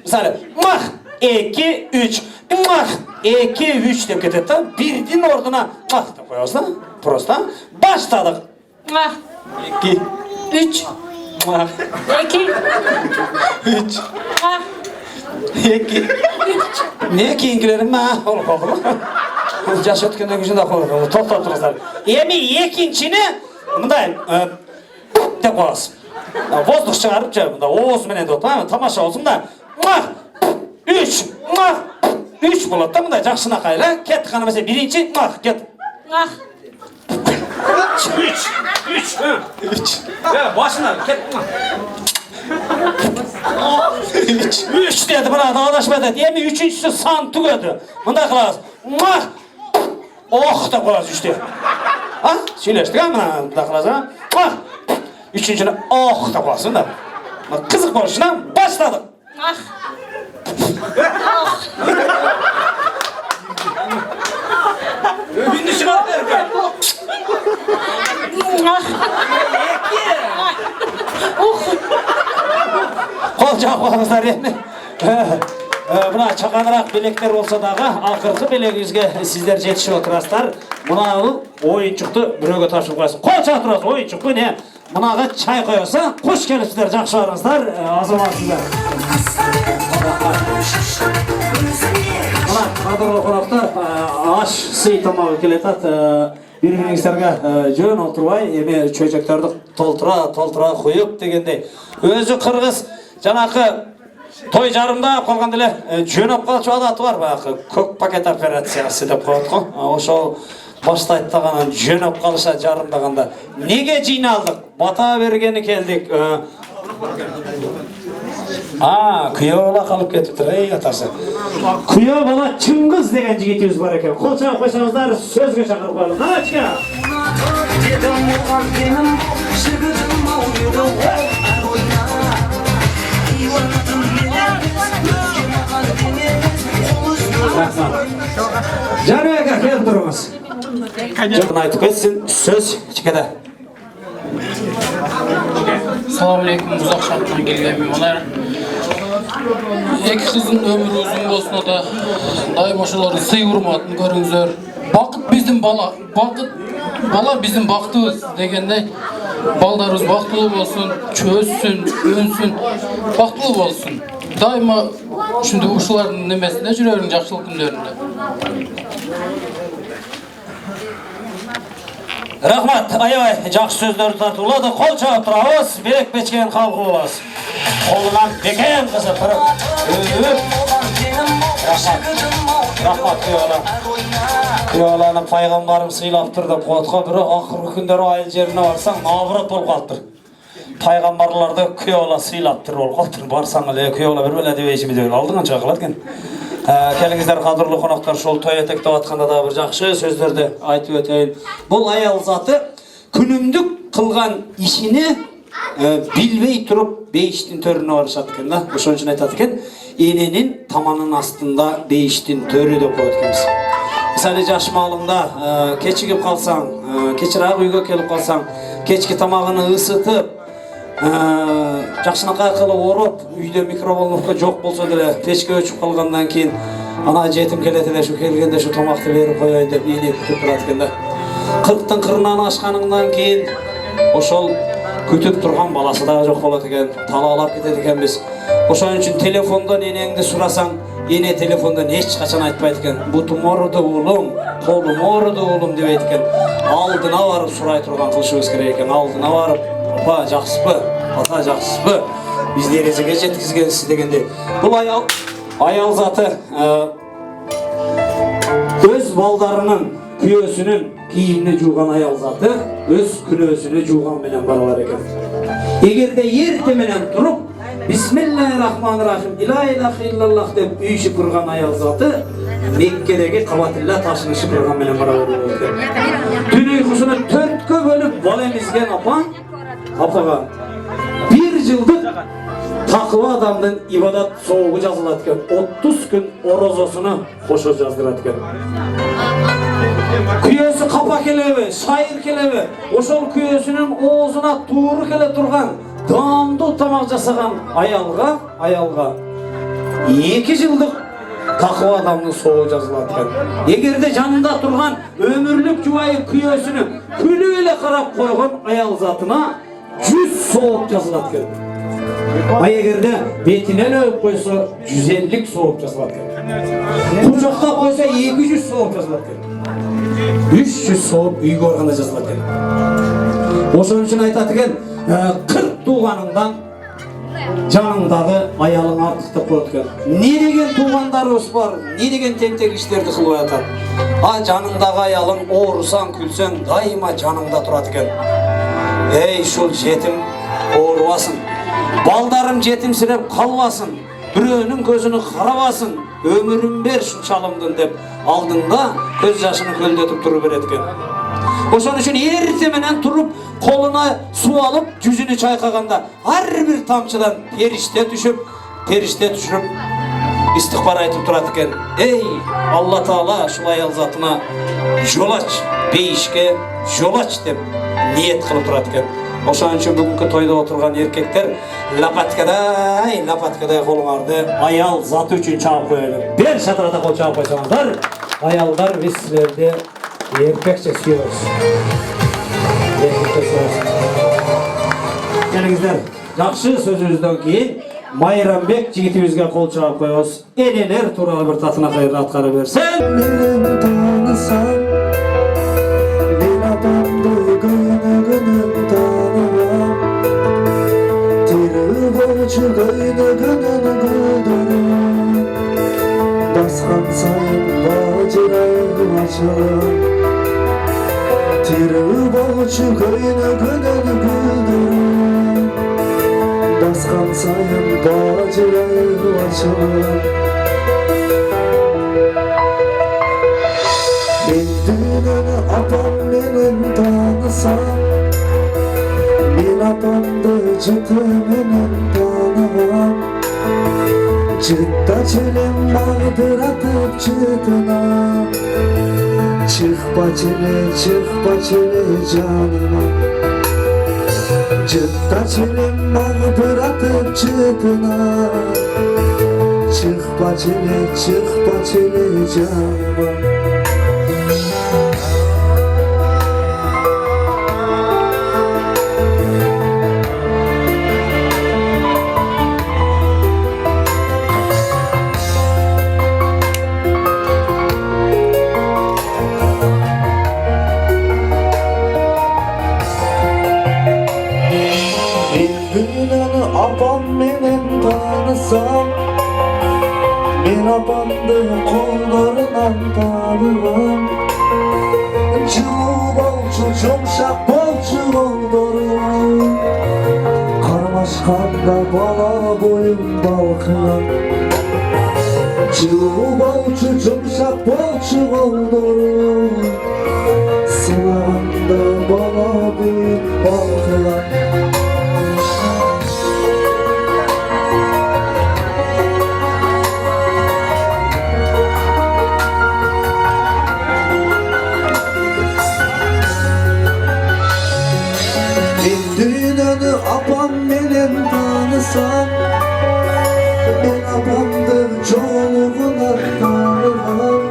misali mah 2 3 mah 2 3 dep ketedi da birdin orduna mah dep koyuyorsun. Prosta başladık.
2
3 2
3 2
Ne keyinkilerim ha olup oldu. Yaş ötkenden gücünde koyuyor. Toktaptınızlar. Emi ikincini mınday dep koyasın. Vozduk çıkarıp cebimde oğuz menen de tamaşa olsun da mah 3 mah 3 болады да мындай жақшына қайла кеттік қана mesela birinci mah кет 3 başına ket 3 dedi bana dağdaşma dedi emi üçüncüsü san tügedi mınдай қыласыз mah oh da koyasız 3 dedi ha söyleştik ha mınдай қыласыз ha mah üçüncünü oh da koyasın da kızık borçuna başladık Öbünü çıkardı erken. Kolca koyamızlar yani. Buna çakanırak bilekler olsa dağı, akırkı bileğinizge sizler жетişip oturasızlar. Buna oyuncuktu büröge taşып koyasın. Kolça oturasın oyuncuk bu ne? Bunağa çay koyasa, hoş gelipsizler, жақсы барыңыздар. Азаматсыздар. Қадірлі қонақтар, аш сый тамағы келетат. Bir-biringizlerge жөн отырбай, эме чөйжөктөрдү толтура коюп дегендей. Өзү кыргыз жанакы той жарымда калган деле жөнөп калчу адаты бар баягы көк пакет операциясы деп коет го. Ошол баштайт даган жөнөп калыша жарымдаганда. Неге жыйналдык? Бата бергени келдик. Kuyov bala kalıp ketiptir, ey atası. Kuyov bala Çıngız degen jigitimiz var ekan. Kol çalıp koysanızlar sözge çakırıp koyalım. Hadi çıkar. Canı eka kelip durumuz. Canı aytıp etsin, söz çıkada.
Assalamu alaikum, uzak şarttan gelgenmiyim. Onlar iki kızın ömrü uzun bolsun da daim oşuların sый urmatını görüңүздөр. Bakıt bizim bala bizim baktığız degende baldarımız baktılı olsun, çözsün, önsün, baktılı olsun. Daima şimdi uşuların nemesinde жүрөөрүң жакшылык күндөрүндө.
Rahmat, ayay, жақсы сөздерді тартулады, қол чағып тұрауыз, берек бечкен қалғы боласыз. Қолынан бекен қызы тұрып, Rahmat, күйеуаланы пайғамбарым сыйлап тұр деп қотқа бірі ақырғы күндері айыл жеріне барсаң, набырат болып қалыптыр. Пайғамбарларды күйеуала сыйлап тұр болып қалыптыр. Барсаң әле күйеуала бір бәлі әдебейшімі дөйіл алдың анша қалады кен. Келіңіздер қадірлі қонақтар, шол той етекті атқанда да бір жақшы сөздерді айтып өтейін. Бұл аял заты күнімдік қылған ішіне білбей тұрып бейіштің төріне барышады екен. Ошон үшін айтады екен. Enenin tamanın astında değiştin törü de koyutkemiz. Misali jaş malında keçigip kalsan, keçirak uyga kelip kalsan, keçki tamagını ısıtıp, жақшынакай кылып оруп, үйдө микроволновка жок болсо деле, печке өчүп калгандан кийин ана жетим келет эле, шу келгенде шу тамакты берип коеюн деп эне күтүп турат экен да. 40-тын кырынан ашканыңдан кийин ошол күтүп турган баласы дагы жок болот экен, талаалап кетет экенбиз. Ошон үчүн телефондон энеңди сурасаң, эне телефондон эч качан айтпайт экен. Бутум ооруду уулум, колум ооруду уулум дебейт экен. Алдына барып сурай турган кылышыбыз керек экен. Алдына барып, апа жакшысызбы? Ата жакшысызбы? Биз дережеге жеткизгенсиз дегенде. Бул аял заты өз балдарынын күйөөсүнүн кийимini жууган аял заты өз күнөөсүнү жууган менен барабар экен. Эгерде эрте менен туруп Bismillahirrahmanirrahim. İla ilahe illallah деп үй шыпырган аял заты Меккедеги Кабатилла ташыны шыпырган менен барабар экен. Түн уйкусуну 4кө бөлүп бал эмизген апага 1 жылдык такыба адамдын ибадат соогу жазылат экен. 30 күн орозосуну кошо жаздырат экен. Kүйөөсү капа келеби, шайыр келеби, ошол күйөөсүнүн оозуна тууру келе турган даамдуу тамак жасаган аялга 2 жылдык такыба адамдын соогу жазылат экен. Эгерде жанында турган өмүрлүк жубайы күйөөсүнү күнү эле карап койгон аял затына 100 сооп жазылат экен. Эгерде бетинен өп койсо 150 сооп жазылат экен. Кучакка койсо 200 сооп жазылат экен. 300 сооп үйгө барганда жазылат экен. Ошон үчүн айтат экен, 40 тууганыңдан жаныңдагы аялың артык деп коет экен. Не деген туугандарыбыз бар, не деген тентек иштерди кылып атат. Жаныңдагы аялың оорусаң, күлсөң, дайыма жаныңда турат экен. Эй, ушул жетим оорубасын. Балдарым жетимсиреп калбасын. Бирөөнүн көзүнө карабасын. Өмүрүм бер шунчалымдын деп алдыңда көз жашын көлдөтүп туруп берет экен. Ошон үчүн эрте менен туруп, колуна суу алып, жүзүнү чайкаганда ар бир тамчыдан периште түшүп, истигфар айтып турат экен. Эй, Алла Таала ушул аял затына жол ач, бейишке жол ач деп ниет кылып турат экен. Ошон үчүн бүгүнкү тойдо отурган эркектер лапаткадай колуңарды аял заты үчүн чаап коелу. Бер шатырата кол чаап койсоңуздар, аялдар биз силерди эркекче сүйөбүз. Келиңиздер, жакшы сөзүбүздөн кийин Майрамбек жигитибизге кол чаап коебуз. Энелер тууралуу бир татына кайры аткарып берсен.
Baskan sayın bacırayım açalım Tiri boğucu köyüne gönül güldürüm Baskan sayın bacırayım açalım Ben düğününü apam benim tanısam Ben apamdı cıtımının tanımam Çıtta çelim mağdır atıp çıtına çıkpa çile canıma Çıtta çelim mağdır atıp çıtına çıkpa çile canıma Apam benim tanısam Ben apamdı kollarından tanımam Çığ bolçu yumşak bolçu oldurum Karmaşkanda bala boyun balkıyan Çığ bolçu yumşak bolçu oldurum Sılağında bala boyun balkıyan tanısam ben apamdır çoluğuna tanımam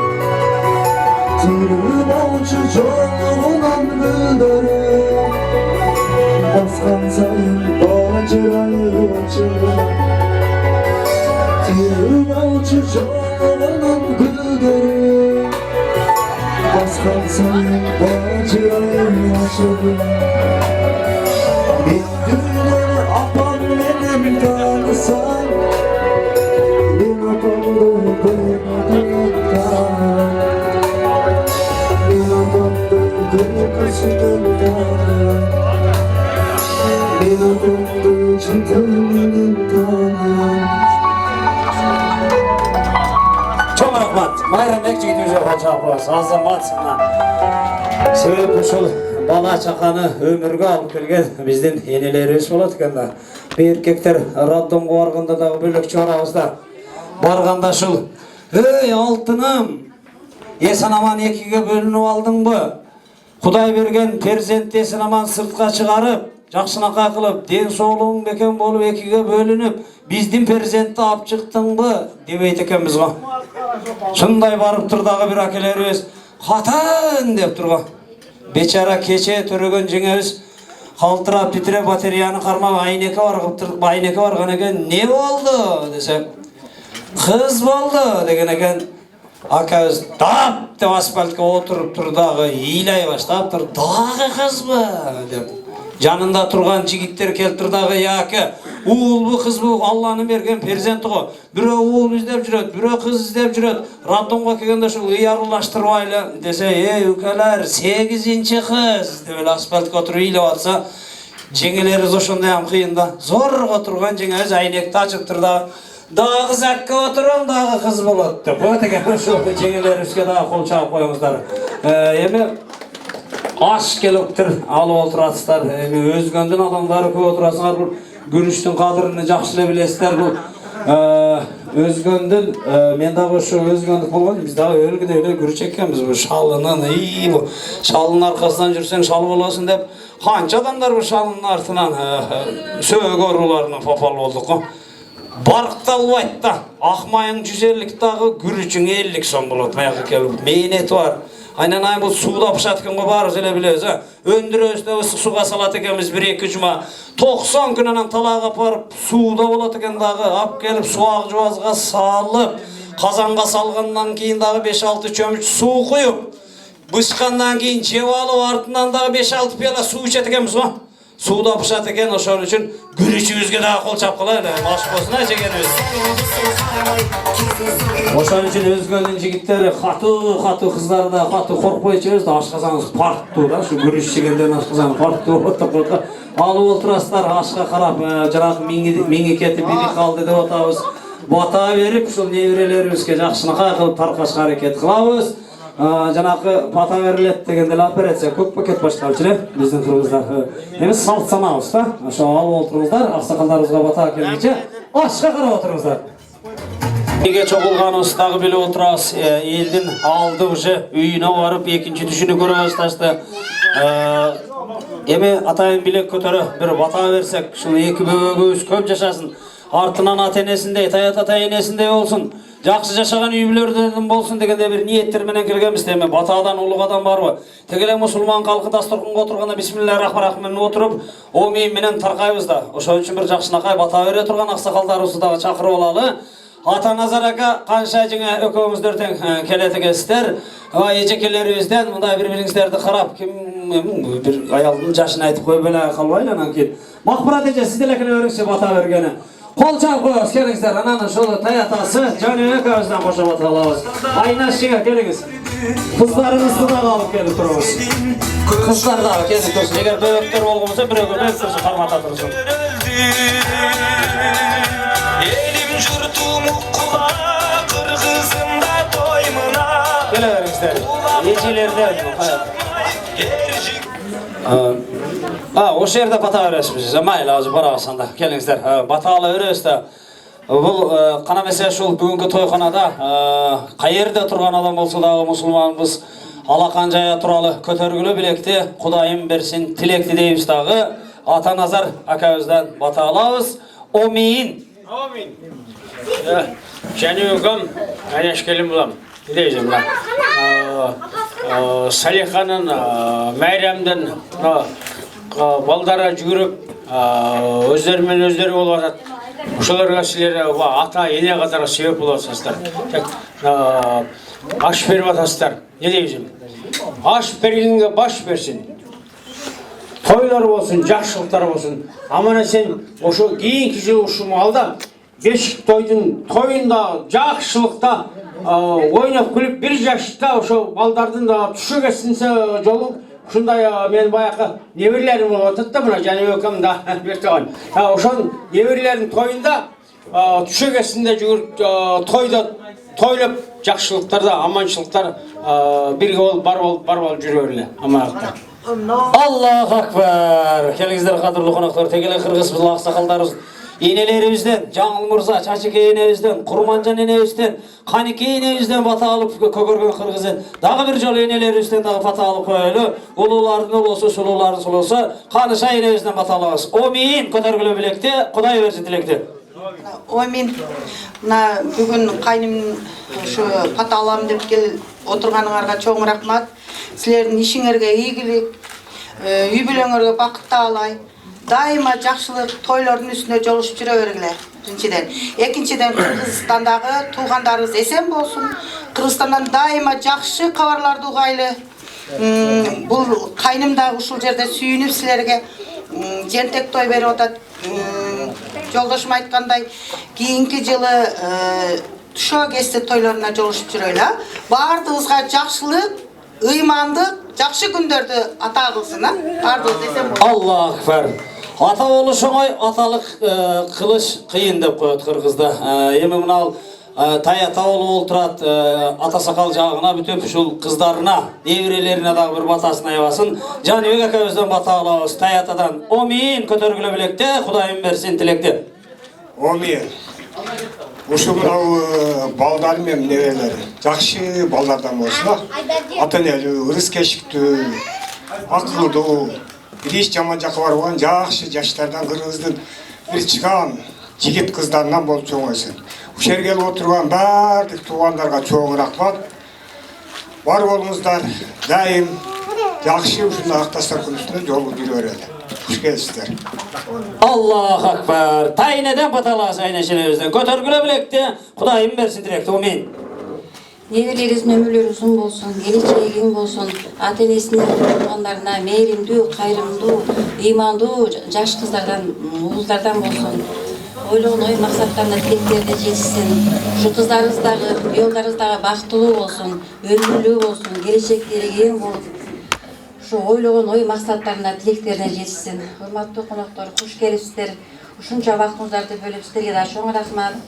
Tülü balçı çoluğundan güldarım Baskan sayın bacırayı açırım Tülü balçı çoluğundan güldarım Baskan sayın bacırayı açırım Düğünleri apam benim tanısam Ben apamdır kıymadığından Ben apamdır kıymadığından Ben apamdır centilmen'inden
Çok rahmat. Bayram Bekçi'ye hoşça koyasın. Azamat. Sebep uşul bala çakanı ömürge alıp kelgen bizden enelerimiz bolat eкен da. Bir erkekler raddomga barganda da bölөкчү arabızda barganda şul "Ey altınım, esin aman ekiге bölünüp aldыңбы? Kuday bergen перзент esin aman sırtка çıgarıp, жакшынакай кылып, ден соолугуң бекем болуп экиге бөлүнүп, биздин перзентти алып чыктыңбы?" дебейт экенбиз го. Шындай барып турдагы бир акелерибиз "Хатын" деп турган. Бечара кече төрөгөн жеңебиз калтырап титире батареяны кармап айнеке барган экен. "Не болду?" десе, "Кыз болду" деген экен. Акабыз "Тап" деп асфальтка отуруп турдагы ыйлай баштаптыр. "Дагы кызбы?" деп. Жанында турган жигиттер келип дагы "Яке, уулбу кызбу? Алланын берген перзенти го. Бирөө уул издеп жүрөт, бирөө кыз издеп жүрөт. Радомго келгенде ушул ыярылаштырбайлы" десе, "Эй укалар, 8-чи кыз" деп эле асфальтка отуруп ыйлап атса, жеңелерибиз ошондой ham кыйын да. Зорго турган жеңебиз айнекти ачып турдагы "Дагы закка отурам, дагы кыз болот" деп коет экен. Ошол жеңелерибизге дагы кол чаап коюңуздар. Эми аш келиптир, алып отурасыздар. Өзгөндүн адамдары көп отурасыңар. Бул күрүштүн кадырын жакшы эле билесиздер. Бул өзгөндүн мен дагы ошо өзгөндүк болгон. Биз дагы өлгүдөй эле күрүч экенбиз. Бул шалынын, бул шалынын аркасынан жүрсөң шал болосуң деп канча адамдар бул шалынын артынан сөөгө уруларына попал болдук го. Баркталбайт да. Акмайың 150 дагы күрүчүң 50 сом болот. Баягы келип мейнети бар. Айнанай бул сууда пышат экен го, баарыбыз эле билебиз. Өндүрөбүз да ысык сууга салат экенбиз 1-2 жума. 90 күн анан талаага барып сууда болот экен дагы. Ап келип суак жубазга салып, казанга салгандан кийин дагы 5-6 чөмүч суу куюп, бышкандан кийин жеп алып артынан дагы 5-6 пияла суу ичет экенбиз го. Сууда пышат экен, ошол үчүн күрүчүбүзгө дагы кол чап кылайлы. Баш болсун жегенибиз. Ошол үчүн өзгөнүн жигиттери катуу кыздары да катуу коркпой ичебиз да, ашкасаңыз парттуу да, ушу күрүч жегенден ашкасаң парттуу болот деп коет. Алып отурасыздар, ашка карап, жанагы миңи кетип бири калды деп атабыз. Бата берип, ушул неберелерибизге жакшынакай кылып таркашка аракет кылабыз. Жанагы бата берилет дегенде эле операция көп пакет башталчу эле биздин кыргыздар. Эми салт санабыз да. Ошо алып отуруңуздар, аксакалдарыбызга бата келгенче ашка карап отуруңуздар. Неге чогулганыбызды дагы билип отурабыз. Элдин алды уже үйүнө барып экинчи түшүнү көрө башташты. Эми атайын билек көтөрө бир бата берсек, ушул эки бөбөгүбүз көп жашасын. Артынан ата-энесиндей, ата-энесиндей болсун. Жакшы жашаган үй бүлөлөрдөн болсун дегенде бир ниеттер менен келгенбиз. Эми батадан улуг адам барбы? Тегеле мусулман калкы дасторконго отурганда бисмиллахир-рахманир-рахим отуруп, омин менен таркайбыз да. Ошол үчүн бир жакшынакай бата бере турган аксакалдарыбызды дагы чакырып алалы. Ата Назар ака канча жеңе экөөңүздөр тең келет экенсиздер. Эжекелерибизден мындай бири-бириңиздерди карап, ким бир аялдын жашын айтып коюп эле калбайлы анан кийин. Макбурат эже, сиз деле келе бериңизчи бата бергени. Кол чап коебуз, келиңиздер. Анан ошол таятасы жаны экөөбүздөн кошо бата алабыз. Айнаш жеңе келиңиз. Кыздарыңызды дагы алып келип турабыз. Кыздар дагы келип турсун. Эгер бөбөктөр болгон болсо бирөөгө бөлүп кармата турсун. Элим журтум укула, кыргызымда тоймуна. Келе бериңиздер. Эжелерден ошол жерде бата бересизбиз. Майли азыр барабыз анда. Келиңиздер. Бата ала беребиз да. Бул кана эмесе ушул бүгүнкү тойканада каерде турган адам болсо дагы мусулманбыз. Алакан жая туралы көтөргүлө билекти, Кудайым берсин тилекти дейбиз дагы. Ата Назар акабыздан бата алабыз. Omin.
Amin. Жәнібекім, әнешкелім бұлам. Дейзім, Салиханың, Майрамдың балдара жүгіріп, өздерімен өздері болып атады. Ошоларға сілер ата, ене қатарға себеп болып атасыздар. Аш беріп атасыздар. Не дейзім? Аш бергенге баш берсін. Тойлар болсын, жақшылықтар болсын. Амана сен ошо кейінгі жыл ұшым алда, бешік тойында, жақшылықта ойнап күліп бір жашықта ошо балдардың түші кесінсе жолу ушундай мен баяқы небірлерім болып отыр да мына Жәнібекім да бертіған. Ошон небірлердің тойында түші кесінде жүгіріп тойлап жақшылықтарда, аманшылықтар бірге болып бар болып жүре берле аманақтар.
Аллах акбар. Келіңіздер қадірлі қонақтар, тегелі қырғызбыз ақсақалдарымыз, енелерімізден, Жаңыл Мырза, Чачеке енемізден, Құрманжан енемізден, Қанике енемізден бата алып көгерген қырғызы. Дағы бір жол енелерімізден дағы бата алып қойылы. Ұлылардың ұлысы, сұлулардың сұлысы, Қаныша енемізден бата алыңыз. Омин көтергілі білекте, Құдай берсін тілекте.
Омин. Мына бүгін қайным бата алам деп кел отырғаныңарға чоң рахмат. Сілердің ішіңерге игілік, үй бүлөңөргө бақытты алай. Дайыма жақшылық тойлардың үстіне жолышып жүре бергілер. Біріншіден. Екіншіден, Қырғызстандағы туғандарыңыз есен болсын. Қырғызстандан дайыма жақшы хабарларды угайлы. Бұл қайнымдағы ушул жерде сүйініп сілерге жентек той беріп отат. Жолдошым айткандай, кейинки жылы түшө кесте тойларына жолышып жүрөйлө. Бардыгыбызга жакшылык, ыймандык, жакшы күндөрдү ата кылсын, бардыгыбыз эсен болсун.
Аллах акбар. Ата болуш оңой, аталык кылыш кыйын деп коет кыргызда. Эми мына Таята болуп олтурат, ата сакал жагына бүтөп ушул кыздарына, неберелерине дагы бир батасын аябасын. Жаныбек акабыздан бата алабыз. Таятадан Омин көтөргүлө билекте, Кудайым берсин тилекте.
Омин. Ушу мынау балдар менен небелери жакшы балдардан болсун. Ата-энелүү, ырыс-кешиктүү, акылдуу, бириш жаман жакка барбаган жакшы жаштардан кыргыздын бир чыган жигит кыздарынан болуп чоңойсун. Ушул жерге келип отурган бардык туугандарга чоң рахмат. Бар болуңуздар, дайым жакшы ушундай акташтар күнүстүнө жолу жүрө берели. Хуш келипсиздер.
Аллах акбар. Тайнеден баталасы айнешелебизден көтөргүлө билекте, Кудайым берсин тилекте. Омин.
Небелерибиздин өмүрлөрү узун болсун, келечеги кең болсун, ата-энесине туугандарына мээримдүү, кайрымдуу, ыймандуу жаш кыздардан, угуздардан болсун. Ойлогон ой максаттарына тилектерине жетишсин. Ушу кыздарыбыз дагы, уялдарыбыз дагы бактылуу болсун, өмүрлүү болсун, келечектери кең болуп, ушу ойлогон ой максаттарына тилектерине жетишсин. Урматтуу коноктор, хуш келипсиздер. Ушунча убактыңыздарды бөлүп сиздерге да чоң рахмат.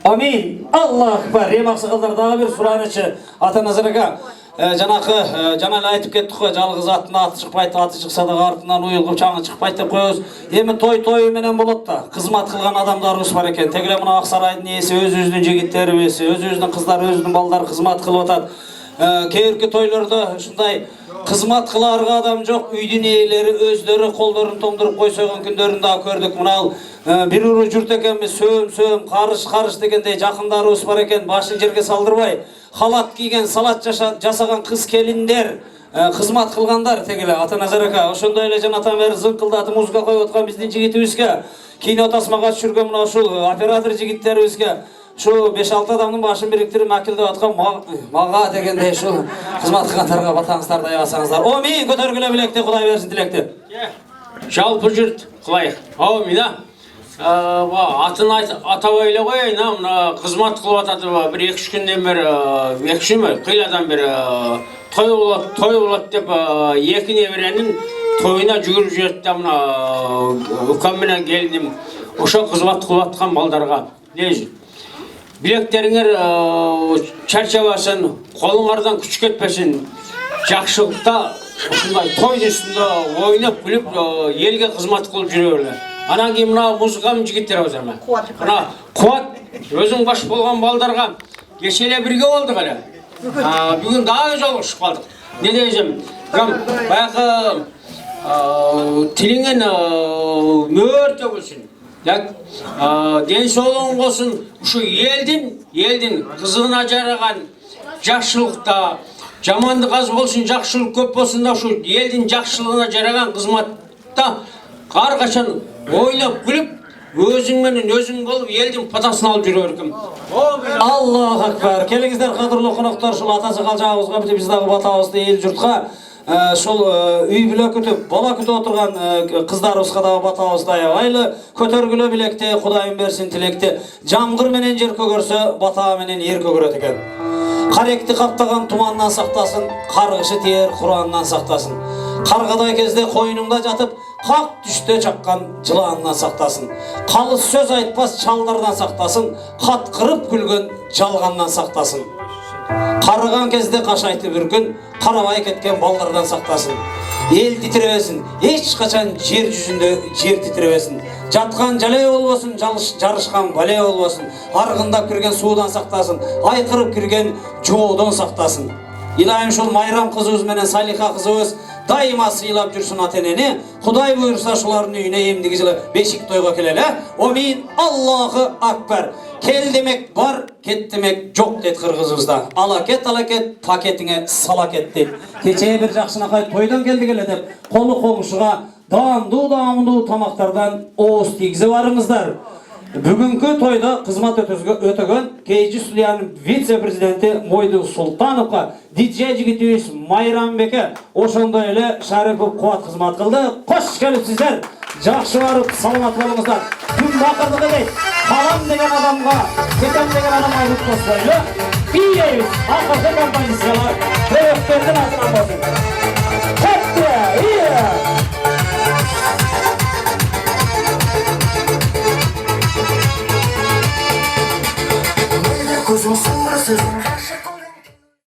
Амин. Аллах акбар. Эми аксакалдар дагы бир суранычы ата назарга. Жана эле айтып кеттик го, жалгыз аттын аты чыкпайт, аты чыкса да артынан уюлгуп чаңы чыкпайт деп коебуз. Эми той менен болот да. Кызмат кылган адамдарыбыз бар экен. Тегеле мына Аксарайдын ээси, өзүбүздүн жигиттерибиз, өзүбүздүн кыздар, өзүбүздүн балдар кызмат кылып атат. Кээинки тойлордо ушундай кызмат кыларга адам жок, үйдүн ээлери өздөрү колдорун тоңдуруп койсойгон күндөрүн да көрдүк. Мына бир уру журт экенбиз, сөөм, карыш дегендей жакындарыбыз бар экен, башын жерге салдырбай, халат кийген, салат жасаган кыз келиндер, кызмат кылгандар тегеле ата Назар ака. Ошондой эле жанатан бери зыңкылдатып музыка коюп аткан биздин жигитибизге, кино тасмага түшүргөн мына ушул оператор жигиттерибизге, шу 5-6 адамдын башын бириктирип макилдеп аткан мага дегендей ушул кызмат кылгандарга батаңыздарды аябасаңыздар. Омин көтөргүлө билекте, Кудай берсин тилекте.
Жалпы жұрт қылайық. Аумин, атын атабай эле коеюн, мына кызмат кылып атат, бир 2-3 күндөн бери, 2 күн кыйладан бери той болот деп эки неберенин тоюна жүгүрүп жүрөт да, мына укам менен келдим. Ошо кызмат кылып аткан балдарга билектериңер чарчабасын, колуңардан күч кетпесин. Жакшылыкта ушундай той үстүндө ойноп күлүп элге кызмат кылып жүрө берлер. Анан кийин мына музыканын жигиттери бар. Мына кубат өзүң баш болгон балдарга кече эле бирге болдук эле. Бүгүн дагы жолугушуп калдык. Не дейсиң? Баягы тилиңен мөр төгүлсүн. Ден соолугуң болсун. Ушу элдин кызыгына жараган жакшылыкта, жамандык аз болсун, жакшылык көп болсун да ушу элдин жакшылыгына жараган кызматта ар качан ойлоп күлүп, өзүң менен өзүң болуп, элдин патасын алып жүрө беркем.
Аллаху акбар. Келиңиздер кадырлуу коноктор, ушул атасы калжабызга, биз дагы батабызды эл журтка шул үй бүлө күтүп, бала күтүп отурган кыздарыбызга дагы батабызды аябайлы көтөргүлө билекти, Кудайым берсин тилекти. Жамгыр менен жер көгөрсө, бата менен ер көгөрөт экен. Каректи каптаган тумандан сактасын, каргышы тиер Курандан сактасын. Каргадай кезде койнуңда жатып, как түштө чаккан жылаандан сактасын. Калыс сөз айтпас чалдардан сактасын, каткырып күлгөн жалгандан сактасын. Карыган кезде кашайтып үргөн, карабай кеткен балдардан сактасын. Эл титиребесин, эч качан жер жүзүндө жер титиребесин. Жаткан жале болбосун, жарышкан бале болбосун. Аргындап кирген суудан сактасын, айкырып кирген жоодон сактасын. Илайым ушул Майрам кызыбыз менен Салиха кызыбыз дайыма сыйлап жүрсүн ата-энени. Кудай буйрса шулардын үйүнө эмдиги жылы бешик тойго келели. Амин. Аллаху акбар. Кел демек бар, кет демек жок дейт кыргызыбызда. Ала кет, пакетиңе сала кет дейт. Кечээ бир жакшынакай тойдон келдик эле деп, колу комушуга даамдуу тамактардан ооз тийгизип барыңыздар. Бүгүнкү тойда кызмат өтөгөн KG Судьянын вице-президенти Мойду Султановга диджей жигитибиз Майрамбеке ошондой эле Шарипов Кубат кызмат кылды. Кош келипсиздер. Жакшы барып саламат болуңуздар. Күн бакырдыгы дейт. Калам деген адамга, кетем деген адамга утпосойлу. Бийебиз. Акыркы композициялар Төлөкбердин атынан болсун. Кетти.
Көзің сыңғырсыз